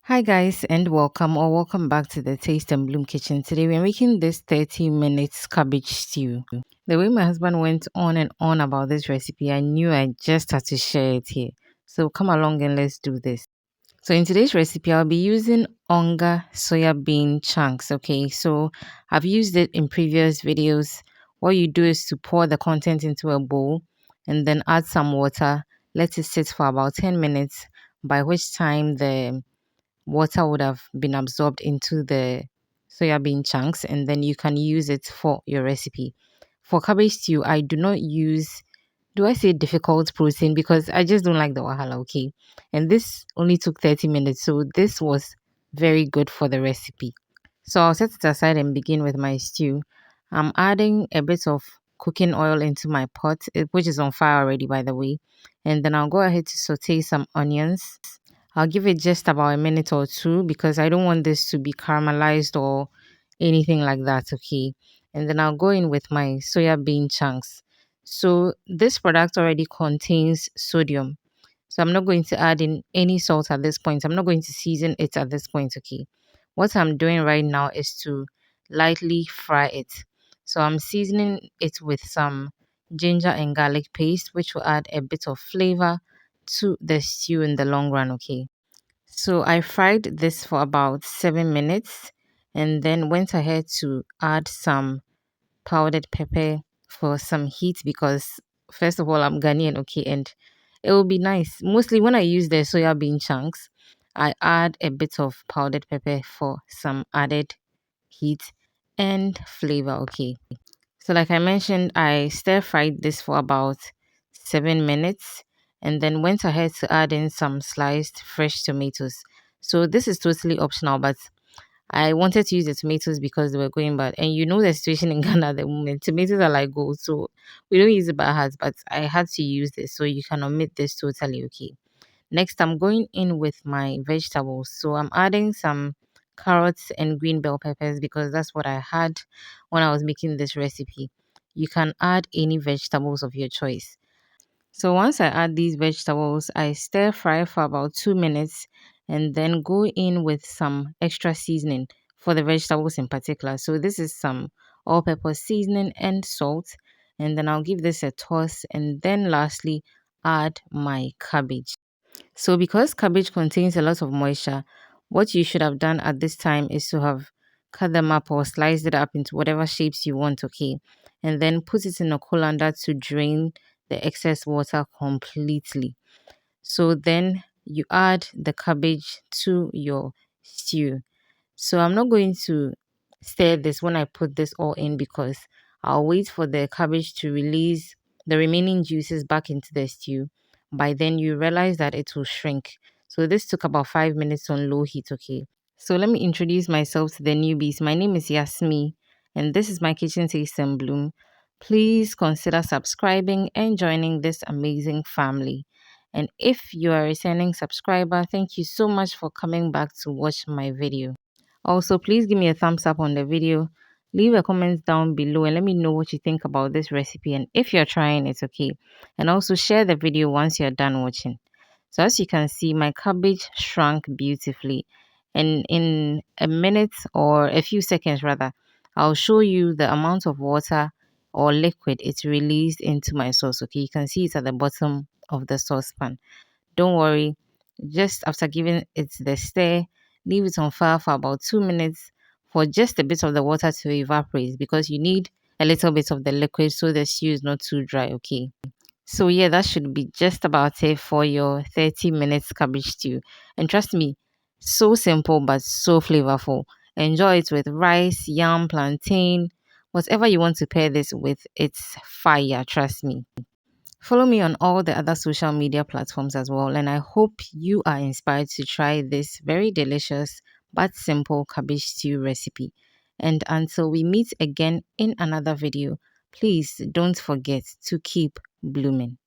Hi guys and welcome back to the Taste and Bloom kitchen. Today we're making this 30 minutes cabbage stew. The way my husband went on and on about this recipe, I knew I just had to share it here. So come along and let's do this. So in today's recipe, I'll be using onga soya bean chunks. Okay, so I've used it in previous videos. What you do is to pour the content into a bowl and then add some water, let it sit for about 10 minutes, by which time the water would have been absorbed into the soya bean chunks, and then you can use it for your recipe. For cabbage stew, I do not use, do I say difficult protein, because I just don't like the wahala, okay? And this only took 30 minutes, so this was very good for the recipe. So I'll set it aside and begin with my stew. I'm adding a bit of cooking oil into my pot, which is on fire already, by the way. And then I'll go ahead to saute some onions. I'll give it just about a minute or two because I don't want this to be caramelized or anything like that, okay? And then I'll go in with my soya bean chunks. So this product already contains sodium. So I'm not going to add in any salt at this point. I'm not going to season it at this point, okay? What I'm doing right now is to lightly fry it. So I'm seasoning it with some ginger and garlic paste, which will add a bit of flavor to the stew in the long run, okay? So I fried this for about 7 minutes and then went ahead to add some powdered pepper for some heat because first of all I'm Ghanaian, okay, and it will be nice. Mostly when I use the soya bean chunks, I add a bit of powdered pepper for some added heat and flavor, okay. So like I mentioned, I stir fried this for about 7 minutes and then went ahead to add in some sliced fresh tomatoes. So this is totally optional, but I wanted to use the tomatoes because they were going bad. And you know the situation in Ghana at the moment. Tomatoes are like gold. So we don't use it by heart, but I had to use this. So you can omit this totally, okay. Next, I'm going in with my vegetables. So I'm adding some carrots and green bell peppers because that's what I had when I was making this recipe. You can add any vegetables of your choice. So once I add these vegetables, I stir fry for about 2 minutes and then go in with some extra seasoning for the vegetables in particular. So this is some all-purpose seasoning and salt. And then I'll give this a toss and then lastly add my cabbage. So because cabbage contains a lot of moisture, what you should have done at this time is to have cut them up or sliced it up into whatever shapes you want, okay? And then put it in a colander to drain the excess water completely. So then you add the cabbage to your stew. So I'm not going to stir this when I put this all in because I'll wait for the cabbage to release the remaining juices back into the stew. By then you realize that it will shrink. So this took about 5 minutes on low heat, okay? So let me introduce myself to the newbies. My name is Yasmi and this is my kitchen taste and bloom. Please consider subscribing and joining this amazing family. And if you are a returning subscriber, thank you so much for coming back to watch my video. Also, please give me a thumbs up on the video. Leave a comment down below and let me know what you think about this recipe and if you're trying it, okay? And also share the video once you're done watching. So as you can see, my cabbage shrunk beautifully. And in a minute or a few seconds rather, I'll show you the amount of water or liquid it's released into my sauce, okay? You can see it at the bottom of the saucepan. Don't worry, just after giving it the stir, leave it on fire for about 2 minutes for just a bit of the water to evaporate because you need a little bit of the liquid so the stew is not too dry, okay? So yeah, that should be just about it for your 30 minutes cabbage stew. And trust me, so simple but so flavorful. Enjoy it with rice, yam, plantain, whatever you want to pair this with, it's fire, trust me. Follow me on all the other social media platforms as well, and I hope you are inspired to try this very delicious but simple cabbage stew recipe. And until we meet again in another video, please don't forget to keep blooming.